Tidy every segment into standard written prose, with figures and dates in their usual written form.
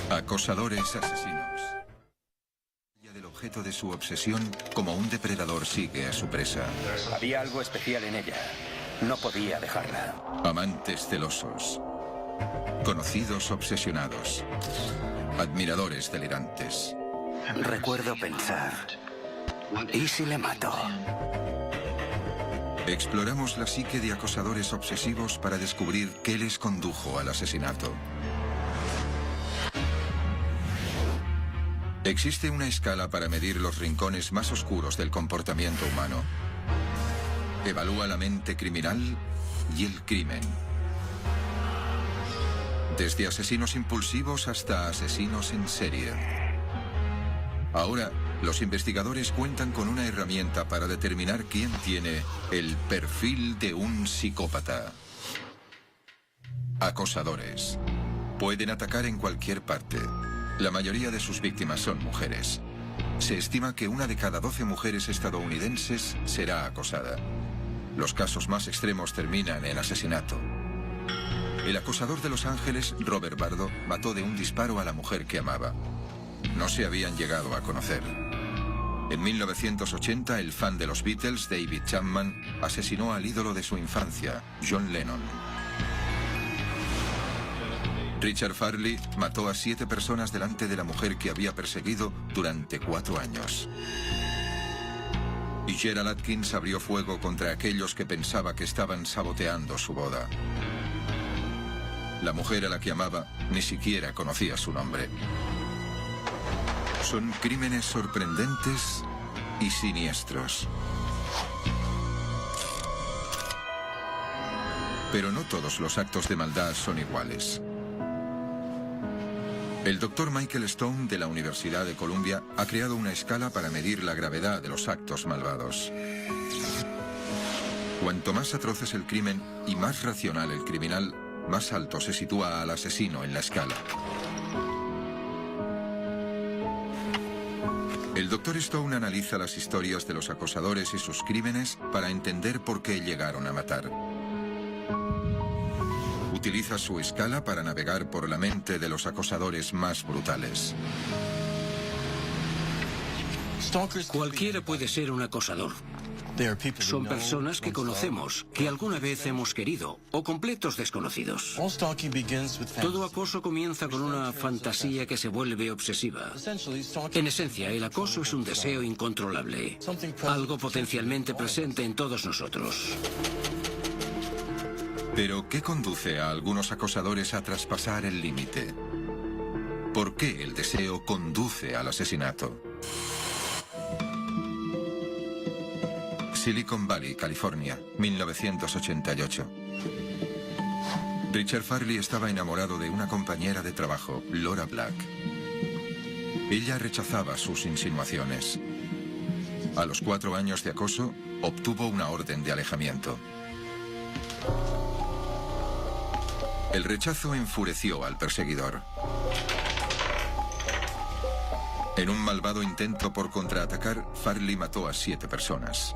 Acosadores asesinos. Del objeto de su obsesión, como un depredador sigue a su presa. Había algo especial en ella. No podía dejarla. Amantes celosos. Conocidos obsesionados. Admiradores delirantes. Recuerdo pensar, ¿y si le mato? Exploramos la psique de acosadores obsesivos para descubrir qué les condujo al asesinato. Existe una escala para medir los rincones más oscuros del comportamiento humano. Evalúa la mente criminal y el crimen. Desde asesinos impulsivos hasta asesinos en serie. Ahora, los investigadores cuentan con una herramienta para determinar quién tiene el perfil de un psicópata. Acosadores. Pueden atacar en cualquier parte. La mayoría de sus víctimas son mujeres. Se estima que 1 de cada 12 mujeres estadounidenses será acosada. Los casos más extremos terminan en asesinato. El acosador de Los Ángeles, Robert Bardo, mató de un disparo a la mujer que amaba. No se habían llegado a conocer. En 1980, el fan de los Beatles, David Chapman, asesinó al ídolo de su infancia, John Lennon. Richard Farley mató a 7 personas delante de la mujer que había perseguido durante 4 años. Y Gerald Atkins abrió fuego contra aquellos que pensaba que estaban saboteando su boda. La mujer a la que amaba ni siquiera conocía su nombre. Son crímenes sorprendentes y siniestros. Pero no todos los actos de maldad son iguales. El doctor Michael Stone de la Universidad de Columbia ha creado una escala para medir la gravedad de los actos malvados. Cuanto más atroz es el crimen y más racional el criminal, más alto se sitúa al asesino en la escala. El doctor Stone analiza las historias de los acosadores y sus crímenes para entender por qué llegaron a matar. Utiliza su escala para navegar por la mente de los acosadores más brutales. Cualquiera puede ser un acosador. Son personas que conocemos, que alguna vez hemos querido, o completos desconocidos. Todo acoso comienza con una fantasía que se vuelve obsesiva. En esencia, el acoso es un deseo incontrolable, algo potencialmente presente en todos nosotros. Pero, ¿qué conduce a algunos acosadores a traspasar el límite? ¿Por qué el deseo conduce al asesinato? Silicon Valley, California, 1988. Richard Farley estaba enamorado de una compañera de trabajo, Laura Black. Ella rechazaba sus insinuaciones. A los 4 años de acoso, obtuvo una orden de alejamiento. El rechazo enfureció al perseguidor. En un malvado intento por contraatacar, Farley mató a 7 personas.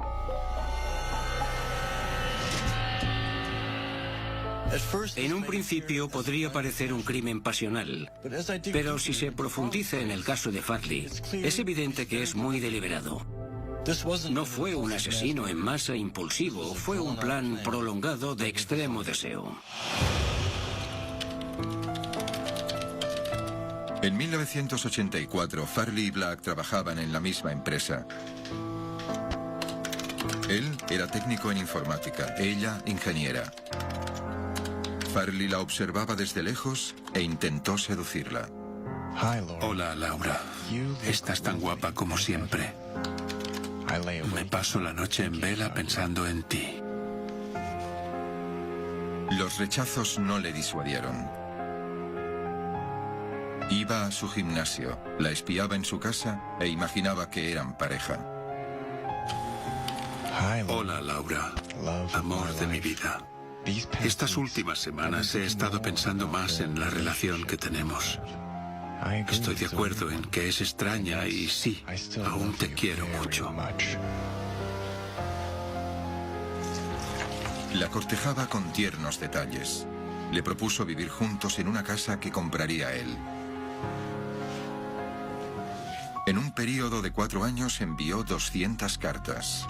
En un principio podría parecer un crimen pasional, pero si se profundiza en el caso de Farley, es evidente que es muy deliberado. No fue un asesino en masa impulsivo, fue un plan prolongado de extremo deseo. En 1984, Farley y Black trabajaban en la misma empresa. Él era técnico en informática, ella ingeniera. Farley la observaba desde lejos e intentó seducirla. Hola, Laura. Estás tan guapa como siempre. Me paso la noche en vela pensando en ti. Los rechazos no le disuadieron. Iba a su gimnasio, la espiaba en su casa e imaginaba que eran pareja. Hola, Laura. Amor de mi vida. Estas últimas semanas he estado pensando más en la relación que tenemos. Estoy de acuerdo en que es extraña y sí, aún te quiero mucho. La cortejaba con tiernos detalles. Le propuso vivir juntos en una casa que compraría él. En un periodo de 4 años envió 200 cartas.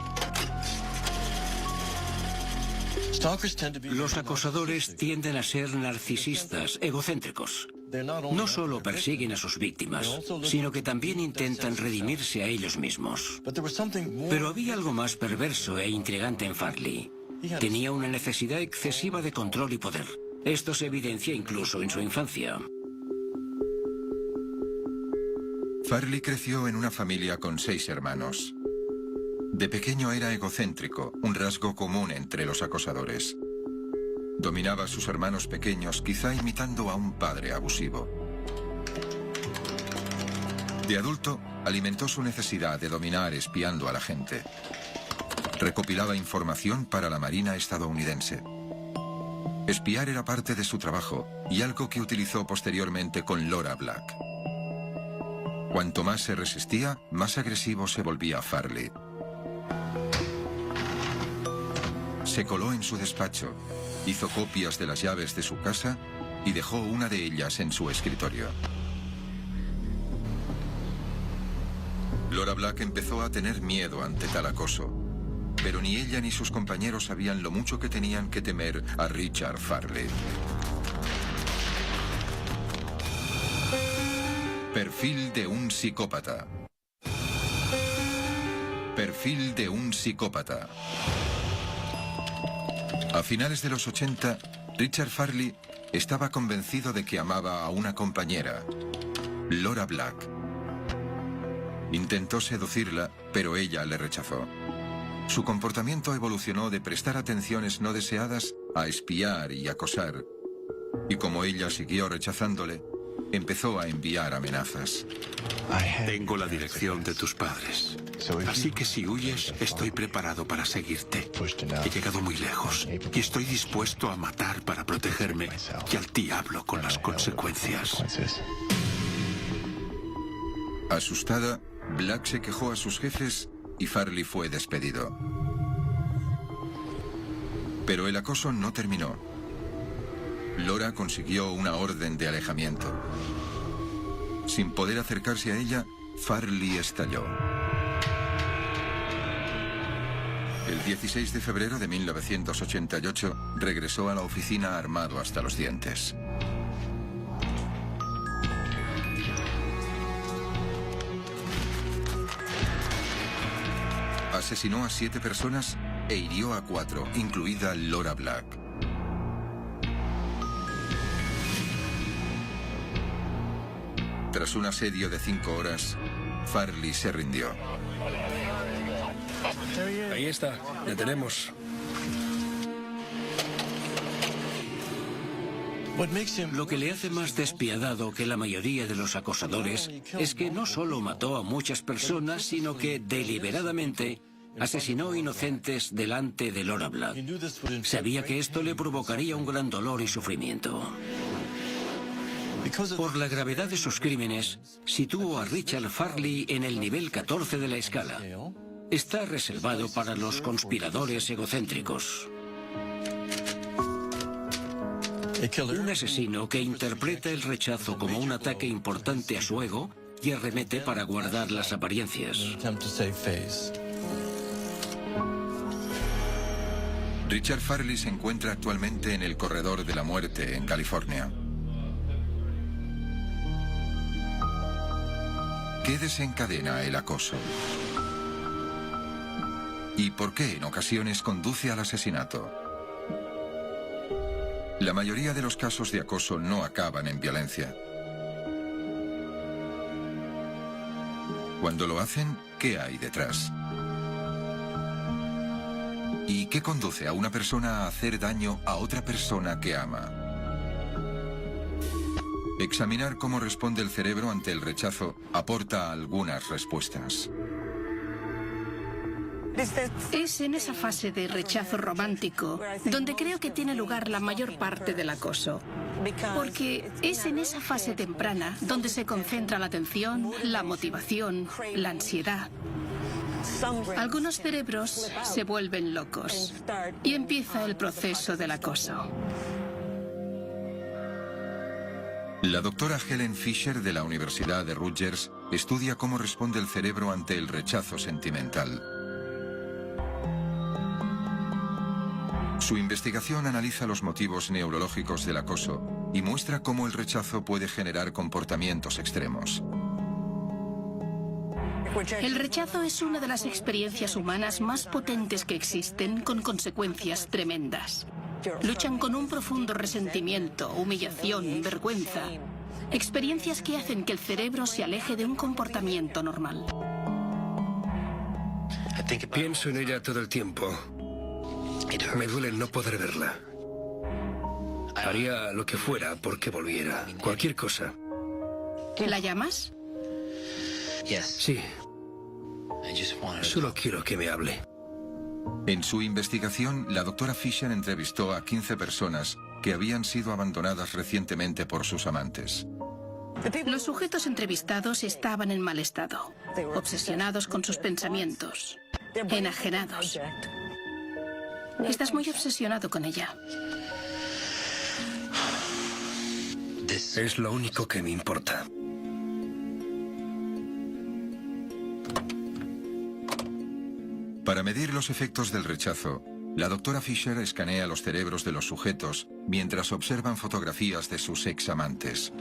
Los acosadores tienden a ser narcisistas, egocéntricos. No solo persiguen a sus víctimas, sino que también intentan redimirse a ellos mismos. Pero había algo más perverso e intrigante en Farley. Tenía una necesidad excesiva de control y poder. Esto se evidencia incluso en su infancia. Farley creció en una familia con 6 hermanos. De pequeño era egocéntrico, un rasgo común entre los acosadores. Dominaba a sus hermanos pequeños, quizá imitando a un padre abusivo. De adulto, alimentó su necesidad de dominar espiando a la gente. Recopilaba información para la Marina estadounidense. Espiar era parte de su trabajo y algo que utilizó posteriormente con Laura Black. Cuanto más se resistía, más agresivo se volvía Farley. Se coló en su despacho, hizo copias de las llaves de su casa y dejó una de ellas en su escritorio. Laura Black empezó a tener miedo ante tal acoso, pero ni ella ni sus compañeros sabían lo mucho que tenían que temer a Richard Farley. Perfil de un psicópata. Perfil de un psicópata. A finales de los 80, Richard Farley estaba convencido de que amaba a una compañera, Laura Black. Intentó seducirla, pero ella le rechazó. Su comportamiento evolucionó de prestar atenciones no deseadas a espiar y acosar. Y como ella siguió rechazándole, empezó a enviar amenazas. Tengo la dirección de tus padres. Así que si huyes, estoy preparado para seguirte. He llegado muy lejos y estoy dispuesto a matar para protegerme y al diablo con las consecuencias. Asustada, Black se quejó a sus jefes y Farley fue despedido. Pero el acoso no terminó. Laura consiguió una orden de alejamiento. Sin poder acercarse a ella, Farley estalló. El 16 de febrero de 1988 regresó a la oficina armado hasta los dientes. Asesinó a 7 personas e hirió a 4, incluida Laura Black. Tras un asedio de 5 horas, Farley se rindió. Ahí está, le tenemos. Lo que le hace más despiadado que la mayoría de los acosadores es que no solo mató a muchas personas, sino que deliberadamente asesinó inocentes delante de Laura Black. Sabía que esto le provocaría un gran dolor y sufrimiento. Por la gravedad de sus crímenes, situó a Richard Farley en el nivel 14 de la escala. Está reservado para los conspiradores egocéntricos. Un asesino que interpreta el rechazo como un ataque importante a su ego y arremete para guardar las apariencias. Richard Farley se encuentra actualmente en el corredor de la muerte en California. ¿Qué desencadena el acoso? ¿Y por qué en ocasiones conduce al asesinato? La mayoría de los casos de acoso no acaban en violencia. Cuando lo hacen, ¿qué hay detrás? ¿Y qué conduce a una persona a hacer daño a otra persona que ama? Examinar cómo responde el cerebro ante el rechazo aporta algunas respuestas. Es en esa fase de rechazo romántico donde creo que tiene lugar la mayor parte del acoso. Porque es en esa fase temprana donde se concentra la atención, la motivación, la ansiedad. Algunos cerebros se vuelven locos y empieza el proceso del acoso. La doctora Helen Fisher de la Universidad de Rutgers estudia cómo responde el cerebro ante el rechazo sentimental. Su investigación analiza los motivos neurológicos del acoso y muestra cómo el rechazo puede generar comportamientos extremos. El rechazo es una de las experiencias humanas más potentes que existen, con consecuencias tremendas. Luchan con un profundo resentimiento, humillación, vergüenza. Experiencias que hacen que el cerebro se aleje de un comportamiento normal. Pienso en ella todo el tiempo. Me duele el no poder verla. Haría lo que fuera porque volviera. Cualquier cosa. ¿La llamas? Sí. Solo quiero que me hable. En su investigación, la doctora Fisher entrevistó a 15 personas que habían sido abandonadas recientemente por sus amantes. Los sujetos entrevistados estaban en mal estado, obsesionados con sus pensamientos, enajenados. Estás muy obsesionado con ella. Es lo único que me importa. Para medir los efectos del rechazo, la doctora Fisher escanea los cerebros de los sujetos mientras observan fotografías de sus examantes.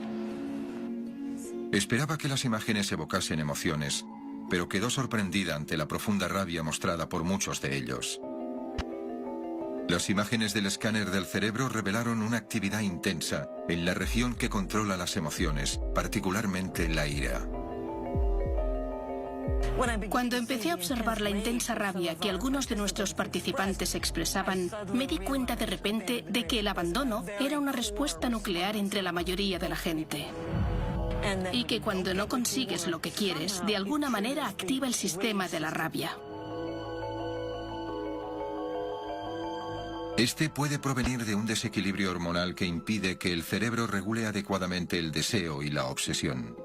Esperaba que las imágenes evocasen emociones, pero quedó sorprendida ante la profunda rabia mostrada por muchos de ellos. Las imágenes del escáner del cerebro revelaron una actividad intensa en la región que controla las emociones, particularmente la ira. Cuando empecé a observar la intensa rabia que algunos de nuestros participantes expresaban, me di cuenta de repente de que el abandono era una respuesta nuclear entre la mayoría de la gente. Y que cuando no consigues lo que quieres, de alguna manera activa el sistema de la rabia. Este puede provenir de un desequilibrio hormonal que impide que el cerebro regule adecuadamente el deseo y la obsesión.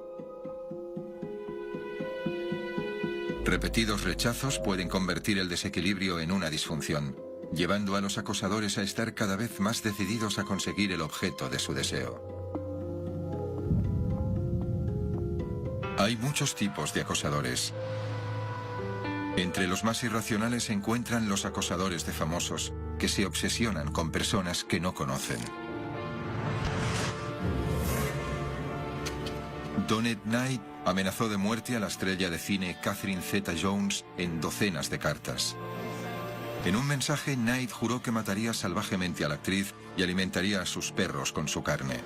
Repetidos rechazos pueden convertir el desequilibrio en una disfunción, llevando a los acosadores a estar cada vez más decididos a conseguir el objeto de su deseo. Hay muchos tipos de acosadores. Entre los más irracionales se encuentran los acosadores de famosos, que se obsesionan con personas que no conocen. Donald Knight amenazó de muerte a la estrella de cine Catherine Zeta-Jones en docenas de cartas. En un mensaje, Knight juró que mataría salvajemente a la actriz y alimentaría a sus perros con su carne.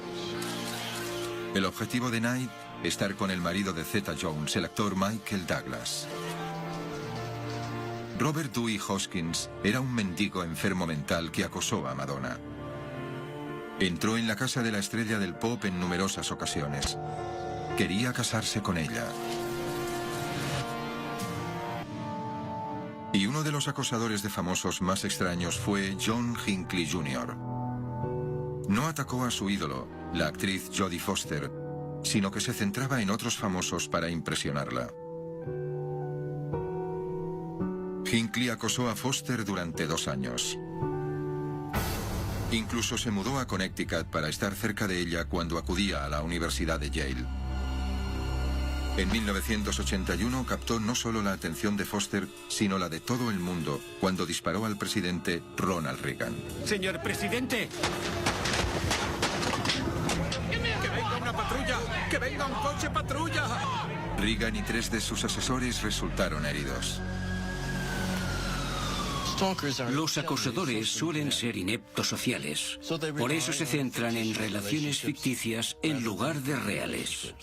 El objetivo de Knight, estar con el marido de Zeta-Jones, el actor Michael Douglas. Robert Dewey Hoskins era un mendigo enfermo mental que acosó a Madonna. Entró en la casa de la estrella del pop en numerosas ocasiones. Quería casarse con ella. Y uno de los acosadores de famosos más extraños fue John Hinckley Jr. No atacó a su ídolo, la actriz Jodie Foster, sino que se centraba en otros famosos para impresionarla. Hinckley acosó a Foster durante 2 años. Incluso se mudó a Connecticut para estar cerca de ella cuando acudía a la Universidad de Yale. En 1981 captó no solo la atención de Foster, sino la de todo el mundo, cuando disparó al presidente Ronald Reagan. ¡Señor presidente! ¡Que venga una patrulla! ¡Que venga un coche patrulla! Reagan y 3 de sus asesores resultaron heridos. Los acosadores suelen ser ineptos sociales. Por eso se centran en relaciones ficticias en lugar de reales.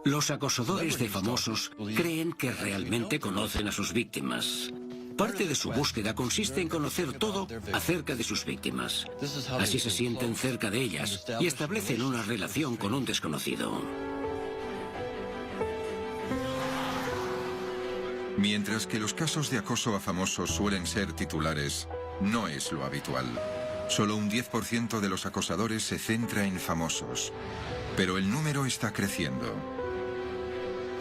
Los acosadores de famosos creen que realmente conocen a sus víctimas. Parte de su búsqueda consiste en conocer todo acerca de sus víctimas. Así se sienten cerca de ellas y establecen una relación con un desconocido. Mientras que los casos de acoso a famosos suelen ser titulares, no es lo habitual. Solo un 10% de los acosadores se centra en famosos. Pero el número está creciendo.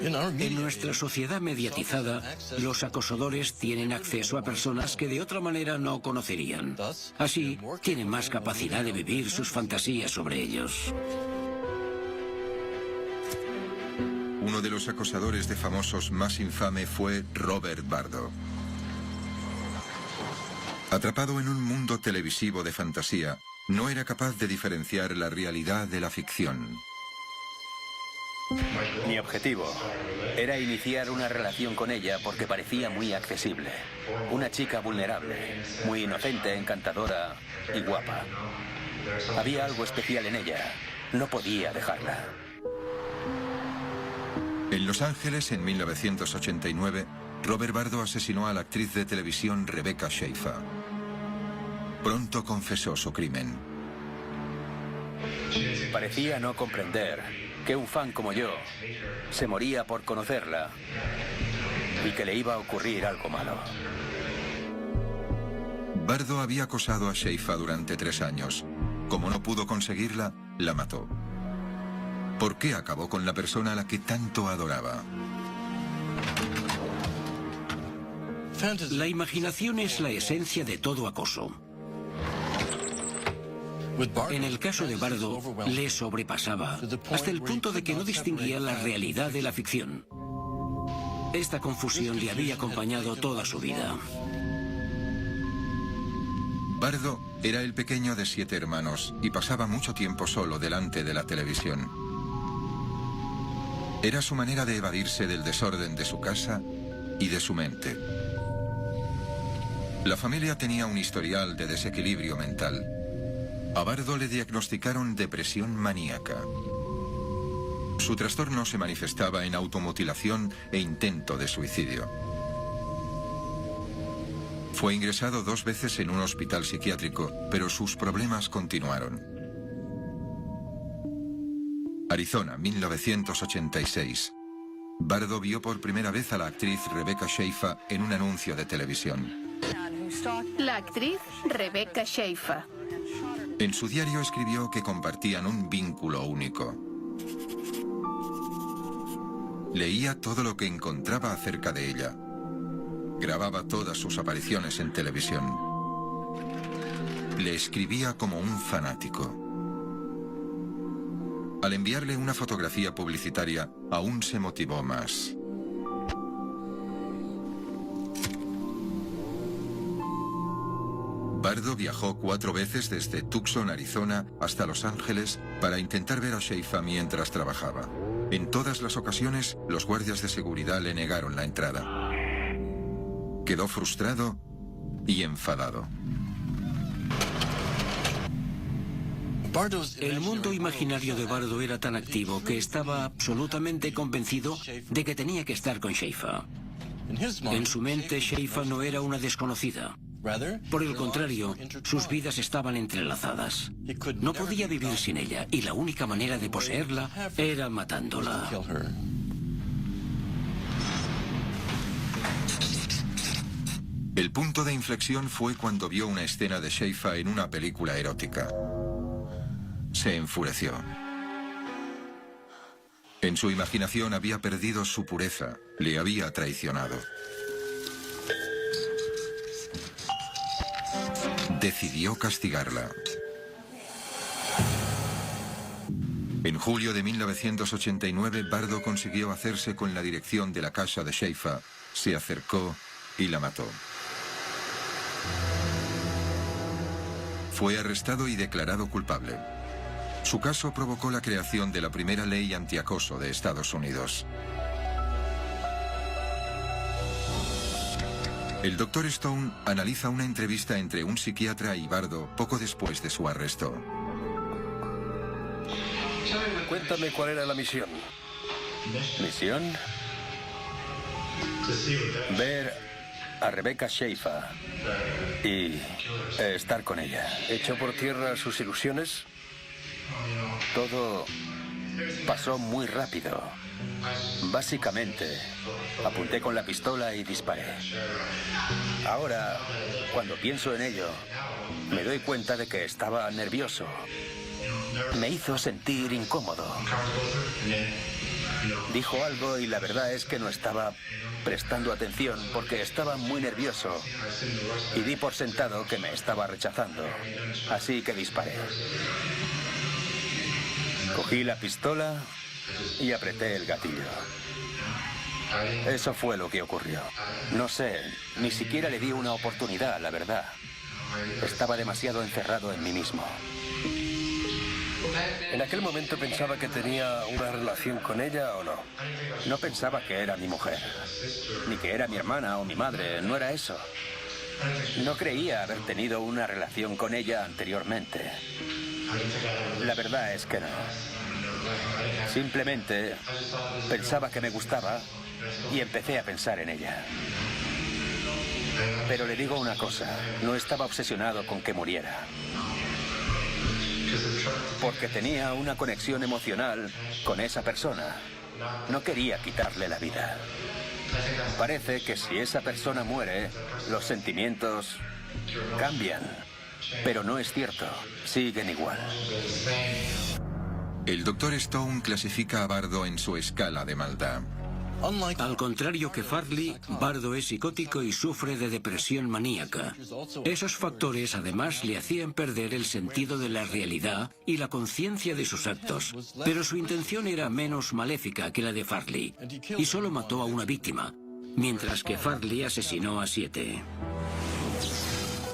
En nuestra sociedad mediatizada, los acosadores tienen acceso a personas que de otra manera no conocerían. Así, tienen más capacidad de vivir sus fantasías sobre ellos. uno de los acosadores de famosos más infame fue Robert Bardo. Atrapado en un mundo televisivo de fantasía, no era capaz de diferenciar la realidad de la ficción. Mi objetivo era iniciar una relación con ella porque parecía muy accesible. Una chica vulnerable, muy inocente, encantadora y guapa. Había algo especial en ella. No podía dejarla. En Los Ángeles, en 1989, Robert Bardo asesinó a la actriz de televisión Rebecca Schaeffer. Pronto confesó su crimen. Parecía no comprender que un fan como yo se moría por conocerla y que le iba a ocurrir algo malo. Bardo había acosado a Schaeffer durante 3 años. Como no pudo conseguirla, la mató. ¿Por qué acabó con la persona a la que tanto adoraba? La imaginación es la esencia de todo acoso. En el caso de Bardo, le sobrepasaba, hasta el punto de que no distinguía la realidad de la ficción. Esta confusión le había acompañado toda su vida. Bardo era el pequeño de 7 hermanos y pasaba mucho tiempo solo delante de la televisión. Era su manera de evadirse del desorden de su casa y de su mente. La familia tenía un historial de desequilibrio mental. A Bardo le diagnosticaron depresión maníaca. Su trastorno se manifestaba en automutilación e intento de suicidio. Fue ingresado 2 veces en un hospital psiquiátrico, pero sus problemas continuaron. Arizona, 1986. Bardo vio por primera vez a la actriz Rebecca Schaeffer en un anuncio de televisión. La actriz Rebecca Schaeffer. En su diario escribió que compartían un vínculo único. Leía todo lo que encontraba acerca de ella. Grababa todas sus apariciones en televisión. Le escribía como un fanático. Al enviarle una fotografía publicitaria, aún se motivó más. Bardo viajó 4 veces desde Tucson, Arizona, hasta Los Ángeles para intentar ver a Schaeffer mientras trabajaba. En todas las ocasiones, los guardias de seguridad le negaron la entrada. Quedó frustrado y enfadado. El mundo imaginario de Bardo era tan activo que estaba absolutamente convencido de que tenía que estar con Schaeffer. En su mente, Schaeffer no era una desconocida. Por el contrario, sus vidas estaban entrelazadas. No podía vivir sin ella y la única manera de poseerla era matándola. El punto de inflexión fue cuando vio una escena de Schaeffer en una película erótica. Se enfureció. En su imaginación había perdido su pureza, le había traicionado. Decidió castigarla. En julio de 1989, Bardo consiguió hacerse con la dirección de la casa de Schaeffer, se acercó y la mató. Fue arrestado y declarado culpable. Su caso provocó la creación de la primera ley antiacoso de Estados Unidos. El Dr. Stone analiza una entrevista entre un psiquiatra y Bardo poco después de su arresto. Cuéntame cuál era la misión. ¿Misión? Ver a Rebecca Schaeffer y estar con ella. ¿Echó por tierra sus ilusiones? Todo pasó muy rápido. Básicamente, apunté con la pistola y disparé. Ahora, cuando pienso en ello, me doy cuenta de que estaba nervioso. Me hizo sentir incómodo. Dijo algo y la verdad es que no estaba prestando atención porque estaba muy nervioso y di por sentado que me estaba rechazando. Así que disparé. Cogí la pistola y apreté el gatillo. Eso fue lo que ocurrió. No sé, ni siquiera le di una oportunidad, la verdad. Estaba demasiado encerrado en mí mismo. ¿En aquel momento pensaba que tenía una relación con ella o no? No pensaba que era mi mujer, ni que era mi hermana o mi madre, no era eso. No creía haber tenido una relación con ella anteriormente. La verdad es que no. Simplemente pensaba que me gustaba y empecé a pensar en ella. Pero le digo una cosa, no estaba obsesionado con que muriera. Porque tenía una conexión emocional con esa persona. No quería quitarle la vida. Parece que si esa persona muere, los sentimientos cambian. Pero no es cierto, siguen igual. El Dr. Stone clasifica a Bardo en su escala de maldad. Al contrario que Farley, Bardo es psicótico y sufre de depresión maníaca. Esos factores además le hacían perder el sentido de la realidad y la conciencia de sus actos. Pero su intención era menos maléfica que la de Farley y solo mató a una víctima, mientras que Farley asesinó a 7.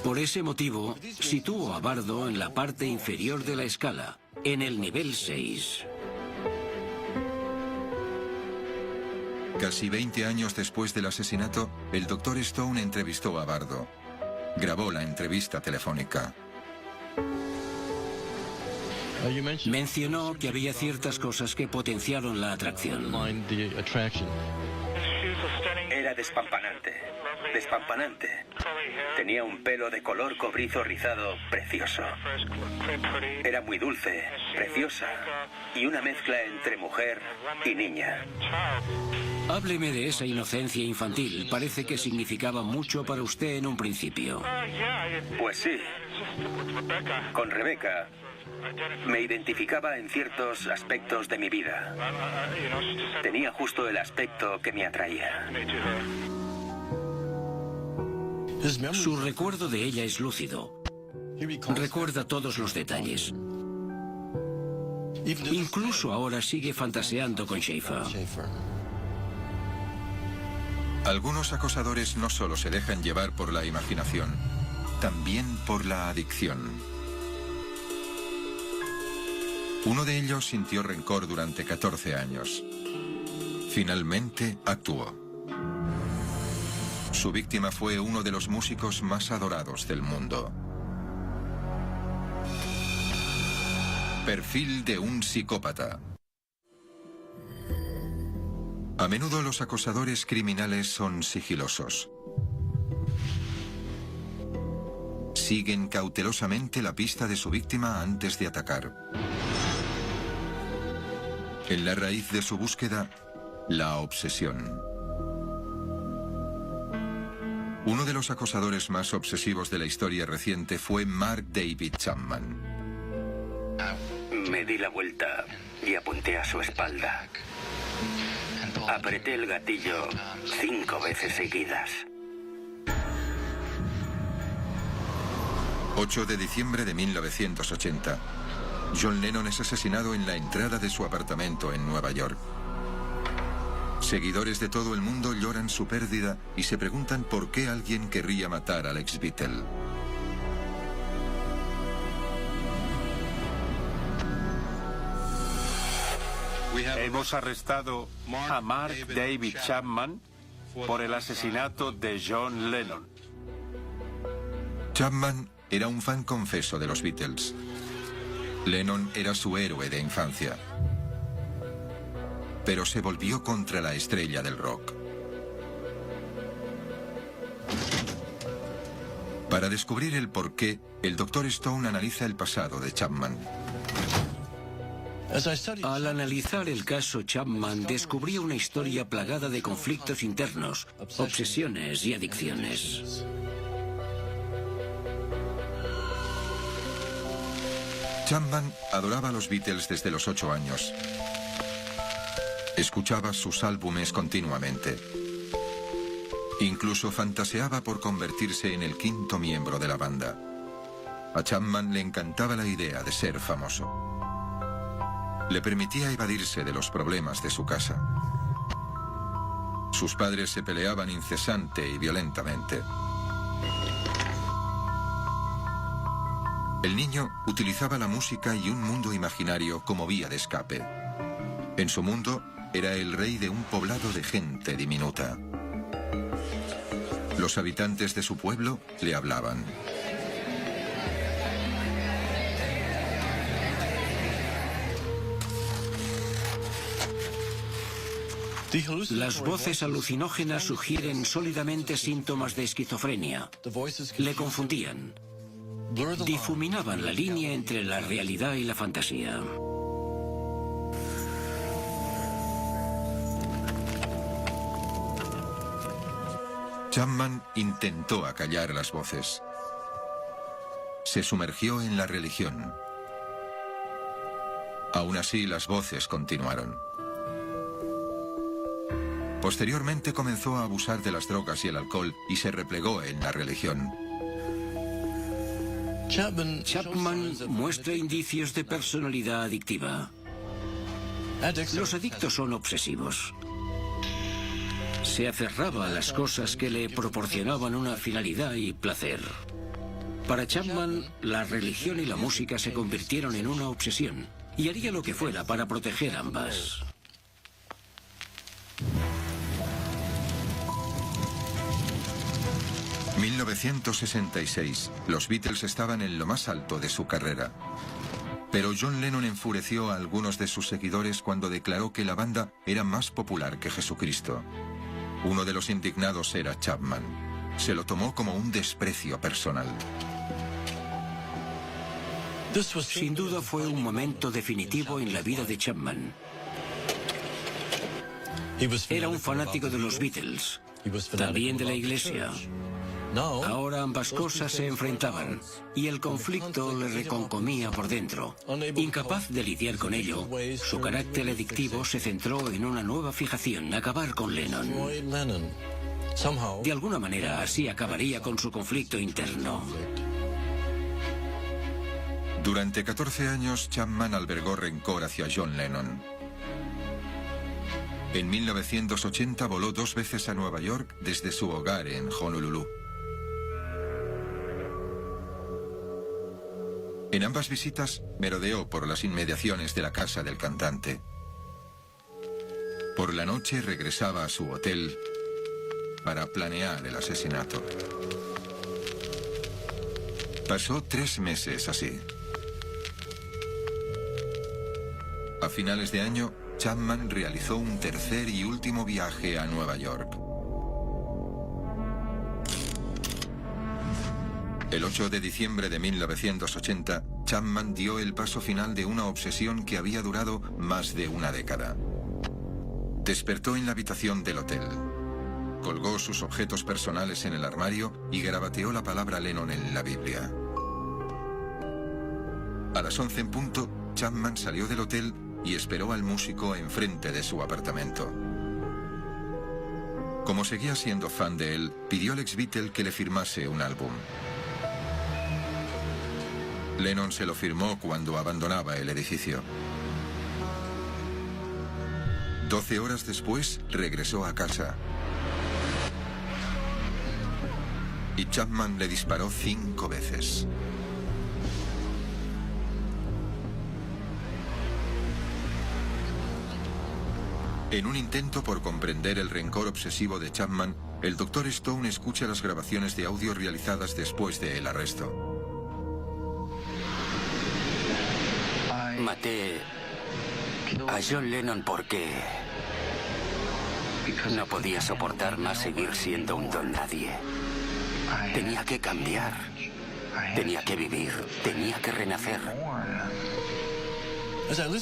Por ese motivo, situó a Bardo en la parte inferior de la escala, en el nivel 6. Casi 20 años después del asesinato, el Dr. Stone entrevistó a Bardo. Grabó la entrevista telefónica. Mencionó que había ciertas cosas que potenciaron la atracción. Era despampanante, despampanante. Tenía un pelo de color cobrizo rizado precioso. Era muy dulce, preciosa y una mezcla entre mujer y niña. Hábleme de esa inocencia infantil. Parece que significaba mucho para usted en un principio. Pues sí. Con Rebecca me identificaba en ciertos aspectos de mi vida. Tenía justo el aspecto que me atraía. Su recuerdo de ella es lúcido. Recuerda todos los detalles. Incluso ahora sigue fantaseando con Schaefer. Algunos acosadores no solo se dejan llevar por la imaginación, también por la adicción. Uno de ellos sintió rencor durante 14 años. Finalmente actuó. Su víctima fue uno de los músicos más adorados del mundo. Perfil de un psicópata. A menudo los acosadores criminales son sigilosos. Siguen cautelosamente la pista de su víctima antes de atacar. En la raíz de su búsqueda, la obsesión. Uno de los acosadores más obsesivos de la historia reciente fue Mark David Chapman. Me di la vuelta y apunté a su espalda. Apreté el gatillo 5 veces seguidas. 8 de diciembre de 1980. John Lennon es asesinado en la entrada de su apartamento en Nueva York. Seguidores de todo el mundo lloran su pérdida y se preguntan por qué alguien querría matar al ex-Beatle. Hemos arrestado a Mark David Chapman por el asesinato de John Lennon. Chapman era un fan confeso de los Beatles. Lennon era su héroe de infancia. Pero se volvió contra la estrella del rock. Para descubrir el porqué, el Dr. Stone analiza el pasado de Chapman. Al analizar el caso Chapman, descubrí una historia plagada de conflictos internos, obsesiones y adicciones. Chapman adoraba a los Beatles desde los 8 años. Escuchaba sus álbumes continuamente. Incluso fantaseaba por convertirse en el 5º miembro de la banda. A Chapman le encantaba la idea de ser famoso. Le permitía evadirse de los problemas de su casa. Sus padres se peleaban incesante y violentamente. El niño utilizaba la música y un mundo imaginario como vía de escape. En su mundo, era el rey de un poblado de gente diminuta. Los habitantes de su pueblo le hablaban. Las voces alucinógenas sugieren sólidamente síntomas de esquizofrenia. Le confundían. Difuminaban la línea entre la realidad y la fantasía. Chapman intentó acallar las voces. Se sumergió en la religión. Aún así, las voces continuaron. Posteriormente comenzó a abusar de las drogas y el alcohol y se replegó en la religión. Chapman muestra indicios de personalidad adictiva. Los adictos son obsesivos. Se aferraba a las cosas que le proporcionaban una finalidad y placer. Para Chapman, la religión y la música se convirtieron en una obsesión y haría lo que fuera para proteger ambas. En 1966, los Beatles estaban en lo más alto de su carrera. Pero John Lennon enfureció a algunos de sus seguidores cuando declaró que la banda era más popular que Jesucristo. Uno de los indignados era Chapman. Se lo tomó como un desprecio personal. Sin duda fue un momento definitivo en la vida de Chapman. Era un fanático de los Beatles, también de la iglesia. Ahora ambas cosas se enfrentaban y el conflicto le reconcomía por dentro. Incapaz de lidiar con ello, su carácter adictivo se centró en una nueva fijación: acabar con Lennon. De alguna manera, así acabaría con su conflicto interno. Durante 14 años, Chapman albergó rencor hacia John Lennon. En 1980 voló 2 veces a Nueva York desde su hogar en Honolulu. En ambas visitas, merodeó por las inmediaciones de la casa del cantante. Por la noche regresaba a su hotel para planear el asesinato. Pasó 3 meses así. A finales de año, Chapman realizó un tercer y último viaje a Nueva York. El 8 de diciembre de 1980, Chapman dio el paso final de una obsesión que había durado más de una década. Despertó en la habitación del hotel. Colgó sus objetos personales en el armario y garabateó la palabra Lennon en la Biblia. A las 11 en punto, Chapman salió del hotel y esperó al músico enfrente de su apartamento. Como seguía siendo fan de él, pidió al ex-Beatle que le firmase un álbum. Lennon se lo firmó cuando abandonaba el edificio. 12 horas después, regresó a casa. Y Chapman le disparó 5 veces. En un intento por comprender el rencor obsesivo de Chapman, el Dr. Stone escucha las grabaciones de audio realizadas después del arresto. Maté a John Lennon porque no podía soportar más seguir siendo un don nadie. Tenía que cambiar, tenía que vivir, tenía que renacer.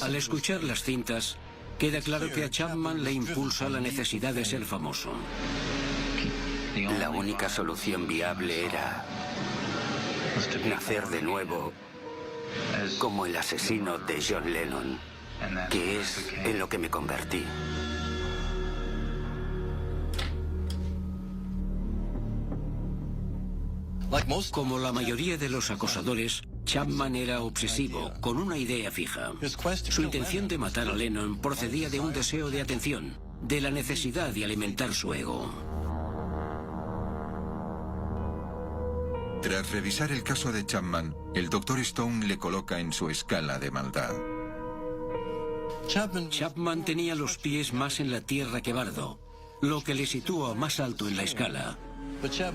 Al escuchar las cintas, queda claro que a Chapman le impulsa la necesidad de ser famoso. La única solución viable era nacer de nuevo como el asesino de John Lennon, que es en lo que me convertí. Como la mayoría de los acosadores, Chapman era obsesivo, con una idea fija. Su intención de matar a Lennon procedía de un deseo de atención, de la necesidad de alimentar su ego. Tras revisar el caso de Chapman, el Dr. Stone le coloca en su escala de maldad. Chapman tenía los pies más en la tierra que Bardo, lo que le sitúa más alto en la escala.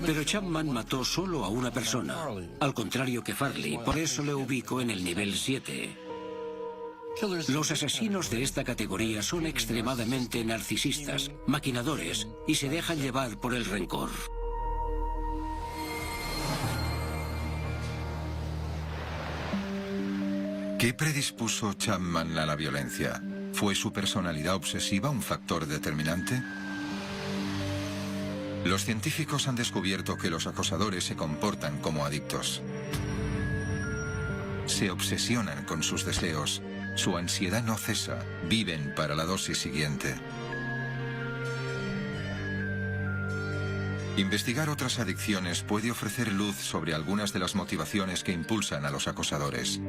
Pero Chapman mató solo a una persona, al contrario que Farley, por eso le ubico en el nivel 7. Los asesinos de esta categoría son extremadamente narcisistas, maquinadores, y se dejan llevar por el rencor. ¿Qué predispuso Chapman a la violencia? ¿Fue su personalidad obsesiva un factor determinante? Los científicos han descubierto que los acosadores se comportan como adictos. Se obsesionan con sus deseos. Su ansiedad no cesa. Viven para la dosis siguiente. Investigar otras adicciones puede ofrecer luz sobre algunas de las motivaciones que impulsan a los acosadores.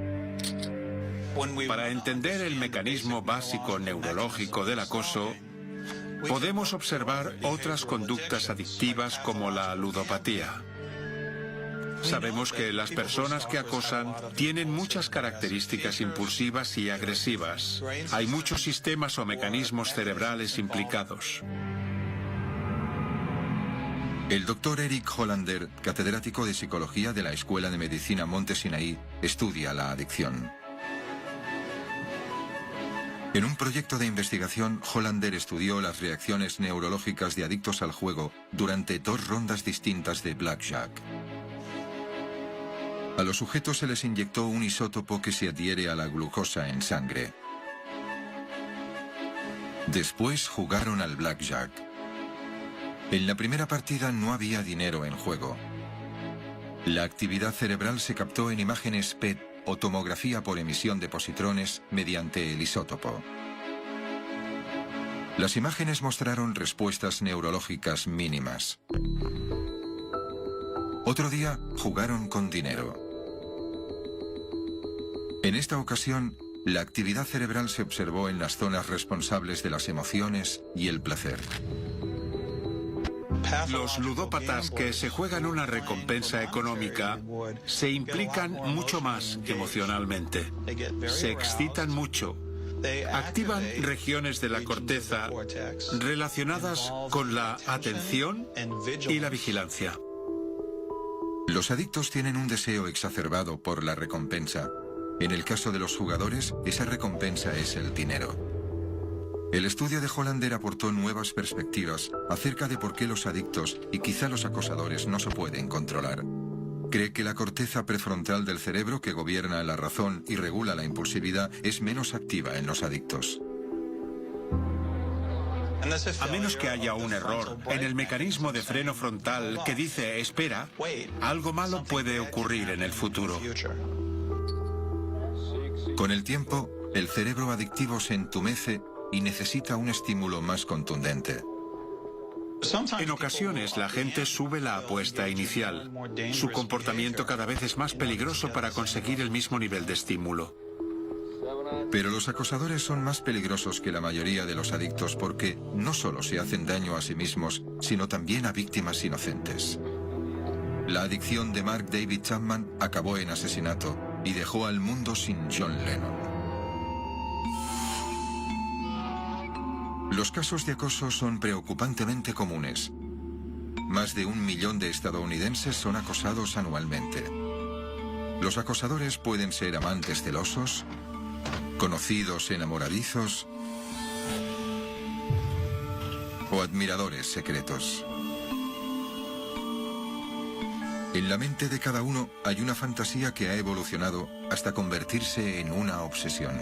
Para entender el mecanismo básico neurológico del acoso, podemos observar otras conductas adictivas como la ludopatía. Sabemos que las personas que acosan tienen muchas características impulsivas y agresivas. Hay muchos sistemas o mecanismos cerebrales implicados. El doctor Eric Hollander, catedrático de psicología de la Escuela de Medicina Monte Sinaí, estudia la adicción. En un proyecto de investigación, Hollander estudió las reacciones neurológicas de adictos al juego durante 2 rondas distintas de blackjack. A los sujetos se les inyectó un isótopo que se adhiere a la glucosa en sangre. Después jugaron al blackjack. En la primera partida no había dinero en juego. La actividad cerebral se captó en imágenes PET o tomografía por emisión de positrones mediante el isótopo. Las imágenes mostraron respuestas neurológicas mínimas. Otro día jugaron con dinero. En esta ocasión, la actividad cerebral se observó en las zonas responsables de las emociones y el placer. Los ludópatas que se juegan una recompensa económica se implican mucho más emocionalmente. Se excitan mucho. Activan regiones de la corteza relacionadas con la atención y la vigilancia. Los adictos tienen un deseo exacerbado por la recompensa. En el caso de los jugadores, esa recompensa es el dinero. El estudio de Hollander aportó nuevas perspectivas acerca de por qué los adictos y quizá los acosadores no se pueden controlar. Cree que la corteza prefrontal del cerebro, que gobierna la razón y regula la impulsividad, es menos activa en los adictos. A menos que haya un error en el mecanismo de freno frontal que dice espera, algo malo puede ocurrir en el futuro. Con el tiempo, el cerebro adictivo se entumece y necesita un estímulo más contundente. En ocasiones la gente sube la apuesta inicial. Su comportamiento cada vez es más peligroso para conseguir el mismo nivel de estímulo. Pero los acosadores son más peligrosos que la mayoría de los adictos porque no solo se hacen daño a sí mismos, sino también a víctimas inocentes. La adicción de Mark David Chapman acabó en asesinato y dejó al mundo sin John Lennon. Los casos de acoso son preocupantemente comunes. Más de 1 millón de estadounidenses son acosados anualmente. Los acosadores pueden ser amantes celosos, conocidos enamoradizos o admiradores secretos. En la mente de cada uno hay una fantasía que ha evolucionado hasta convertirse en una obsesión.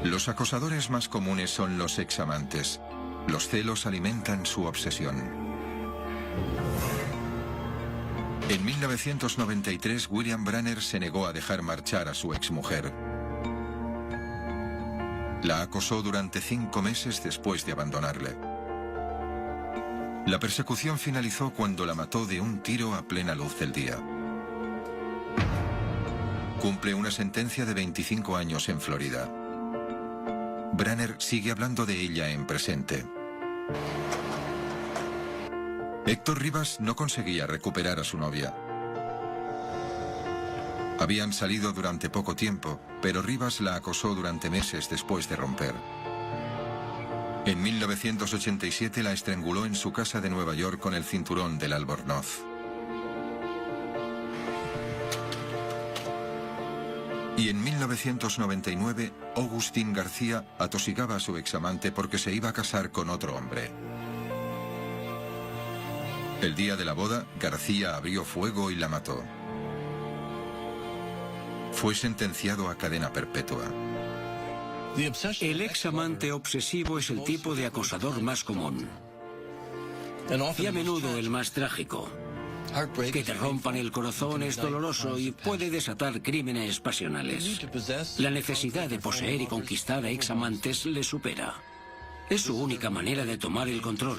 Los acosadores más comunes son los examantes. Los celos alimentan su obsesión. En 1993, William Branner se negó a dejar marchar a su exmujer. La acosó durante 5 meses después de abandonarle. La persecución finalizó cuando la mató de un tiro a plena luz del día. Cumple una sentencia de 25 años en Florida. Branner sigue hablando de ella en presente. Héctor Rivas no conseguía recuperar a su novia. Habían salido durante poco tiempo, pero Rivas la acosó durante meses después de romper. En 1987 la estranguló en su casa de Nueva York con el cinturón del Albornoz. Y en 1999, Augustín García atosigaba a su examante porque se iba a casar con otro hombre. El día de la boda, García abrió fuego y la mató. Fue sentenciado a cadena perpetua. El examante obsesivo es el tipo de acosador más común. Y a menudo el más trágico. Que te rompan el corazón es doloroso y puede desatar crímenes pasionales. La necesidad de poseer y conquistar a examantes le supera. Es su única manera de tomar el control.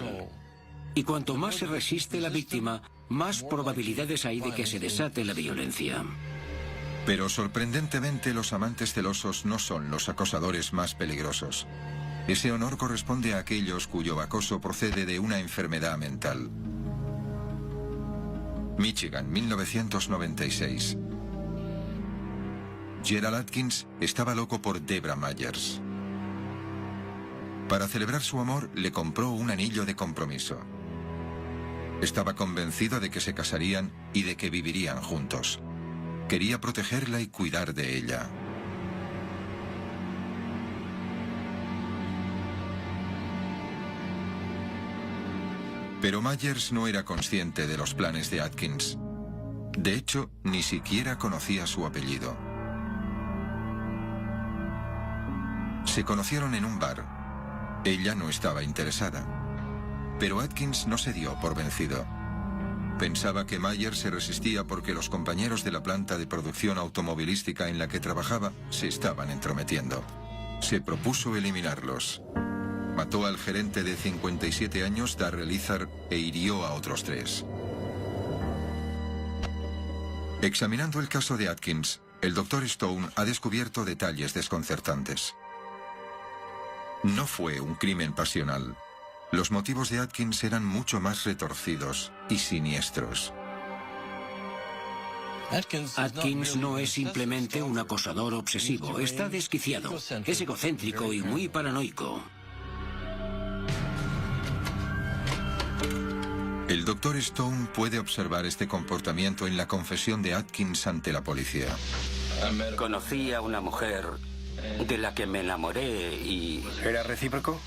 Y cuanto más se resiste la víctima, más probabilidades hay de que se desate la violencia. Pero sorprendentemente los amantes celosos no son los acosadores más peligrosos. Ese honor corresponde a aquellos cuyo acoso procede de una enfermedad mental. Michigan, 1996. Gerald Atkins estaba loco por Debra Myers. Para celebrar su amor, le compró un anillo de compromiso. Estaba convencido de que se casarían y de que vivirían juntos. Quería protegerla y cuidar de ella. Pero Myers no era consciente de los planes de Atkins. De hecho, ni siquiera conocía su apellido. Se conocieron en un bar. Ella no estaba interesada. Pero Atkins no se dio por vencido. Pensaba que Myers se resistía porque los compañeros de la planta de producción automovilística en la que trabajaba se estaban entrometiendo. Se propuso eliminarlos. Mató al gerente de 57 años, Darrell Izard, e hirió a otros 3. Examinando el caso de Atkins, el Dr. Stone ha descubierto detalles desconcertantes. No fue un crimen pasional. Los motivos de Atkins eran mucho más retorcidos y siniestros. Atkins no es simplemente un acosador obsesivo, está desquiciado, es egocéntrico y muy paranoico. El Dr. Stone puede observar este comportamiento en la confesión de Atkins ante la policía. Conocí a una mujer de la que me enamoré y... ¿Era recíproco?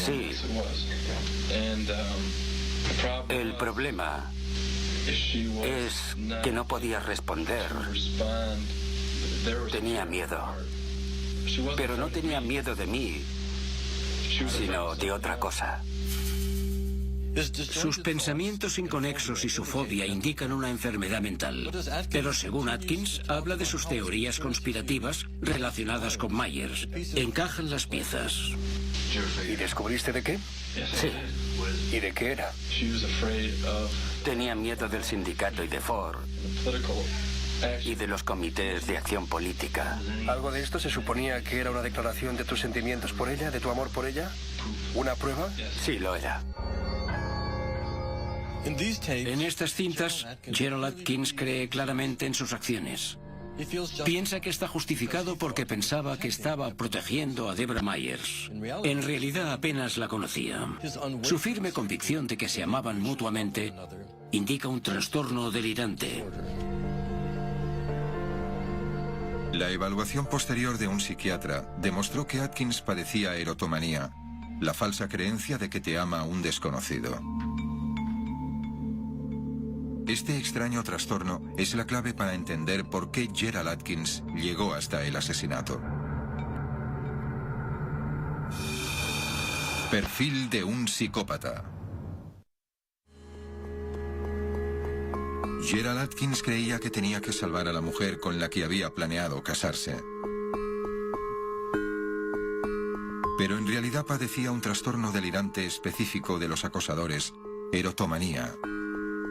Sí. El problema es que no podía responder. Tenía miedo. Pero no tenía miedo de mí, sino de otra cosa. Sus pensamientos inconexos y su fobia indican una enfermedad mental. Pero según Atkins, habla de sus teorías conspirativas relacionadas con Myers. Encajan las piezas. ¿Y descubriste de qué? Sí. ¿Y de qué era? Tenía miedo del sindicato y de Ford. Y de los comités de acción política. ¿Algo de esto se suponía que era una declaración de tus sentimientos por ella, de tu amor por ella? ¿Una prueba? Sí, lo era. En estas cintas, Gerald Atkins cree claramente en sus acciones. Piensa que está justificado porque pensaba que estaba protegiendo a Debra Myers. En realidad apenas la conocía. Su firme convicción de que se amaban mutuamente indica un trastorno delirante. La evaluación posterior de un psiquiatra demostró que Atkins padecía erotomanía, la falsa creencia de que te ama un desconocido. Este extraño trastorno es la clave para entender por qué Gerald Atkins llegó hasta el asesinato. Perfil de un psicópata. Gerald Atkins creía que tenía que salvar a la mujer con la que había planeado casarse. Pero en realidad padecía un trastorno delirante específico de los acosadores, erotomanía.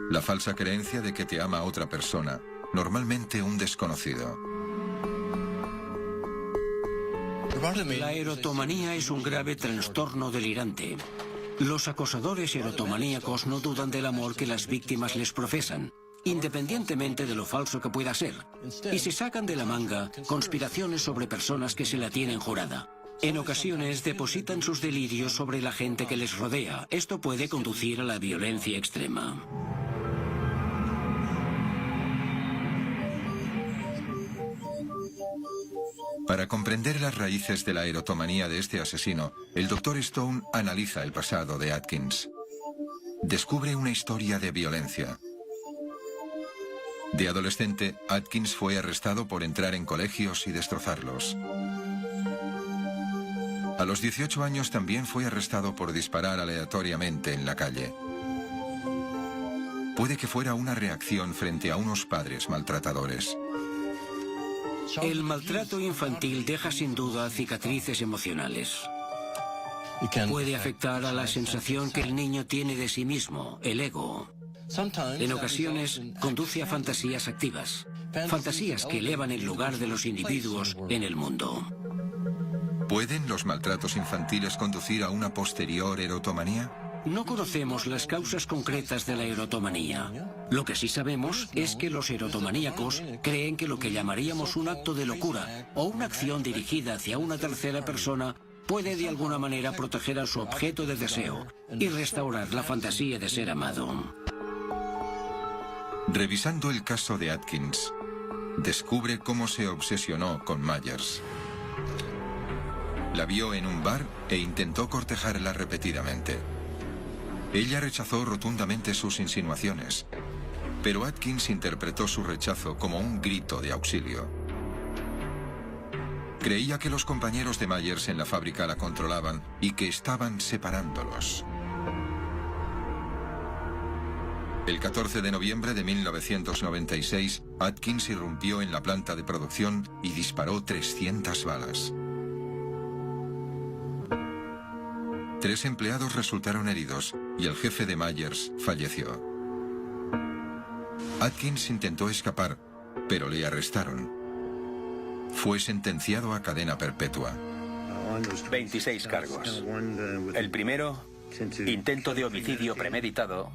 La falsa creencia de que te ama otra persona normalmente un desconocido. La erotomanía es un grave trastorno delirante. Los acosadores erotomaníacos no dudan del amor que las víctimas les profesan, independientemente de lo falso que pueda ser, y se sacan de la manga conspiraciones sobre personas que se la tienen jurada. En ocasiones depositan sus delirios sobre la gente que les rodea. Esto puede conducir a la violencia extrema. Para comprender las raíces de la erotomanía de este asesino, el Dr. Stone analiza el pasado de Atkins. Descubre una historia de violencia. De adolescente, Atkins fue arrestado por entrar en colegios y destrozarlos. A los 18 años también fue arrestado por disparar aleatoriamente en la calle. Puede que fuera una reacción frente a unos padres maltratadores. El maltrato infantil deja sin duda cicatrices emocionales. Puede afectar a la sensación que el niño tiene de sí mismo, el ego. En ocasiones conduce a fantasías activas, fantasías que elevan el lugar de los individuos en el mundo. ¿Pueden los maltratos infantiles conducir a una posterior erotomanía? No conocemos las causas concretas de la erotomanía. Lo que sí sabemos es que los erotomaníacos creen que lo que llamaríamos un acto de locura o una acción dirigida hacia una tercera persona puede de alguna manera proteger a su objeto de deseo y restaurar la fantasía de ser amado. Revisando el caso de Atkins, descubre cómo se obsesionó con Myers. La vio en un bar e intentó cortejarla repetidamente. Ella rechazó rotundamente sus insinuaciones, pero Atkins interpretó su rechazo como un grito de auxilio. Creía que los compañeros de Myers en la fábrica la controlaban y que estaban separándolos. El 14 de noviembre de 1996, Atkins irrumpió en la planta de producción y disparó 300 balas. 3 empleados resultaron heridos y el jefe de Myers falleció. Atkins intentó escapar, pero le arrestaron. Fue sentenciado a cadena perpetua. 26 cargos. El primero, intento de homicidio premeditado.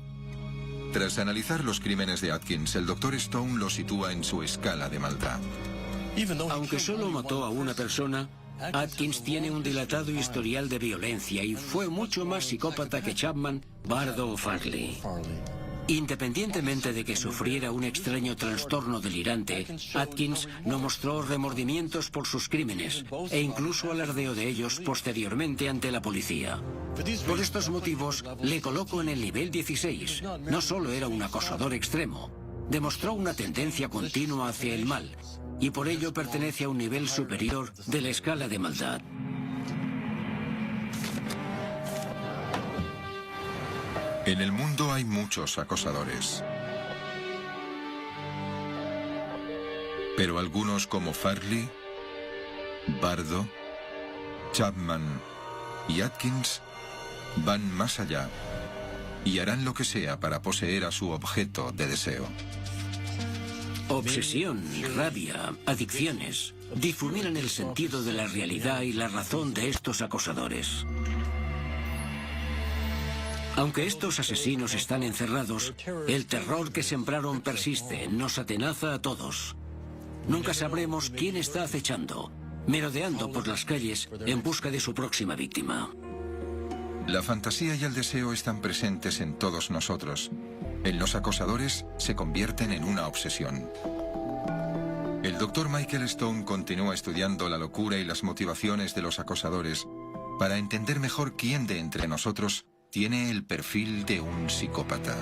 Tras analizar los crímenes de Atkins, el Dr. Stone lo sitúa en su escala de maldad. Aunque solo mató a una persona, Atkins tiene un dilatado historial de violencia y fue mucho más psicópata que Chapman, Bardo o Farley. Independientemente de que sufriera un extraño trastorno delirante, Atkins no mostró remordimientos por sus crímenes e incluso alardeó de ellos posteriormente ante la policía. Por estos motivos, le coloco en el nivel 16. No solo era un acosador extremo, demostró una tendencia continua hacia el mal y por ello pertenece a un nivel superior de la escala de maldad. En el mundo hay muchos acosadores. Pero algunos como Farley, Bardo, Chapman y Atkins van más allá y harán lo que sea para poseer a su objeto de deseo. Obsesión, rabia, adicciones difuminan el sentido de la realidad y la razón de estos acosadores. Aunque estos asesinos están encerrados, el terror que sembraron persiste, nos atenaza a todos. Nunca sabremos quién está acechando, merodeando por las calles en busca de su próxima víctima. La fantasía y el deseo están presentes en todos nosotros. En los acosadores se convierten en una obsesión. El Dr. Michael Stone continúa estudiando la locura y las motivaciones de los acosadores para entender mejor quién de entre nosotros tiene el perfil de un psicópata.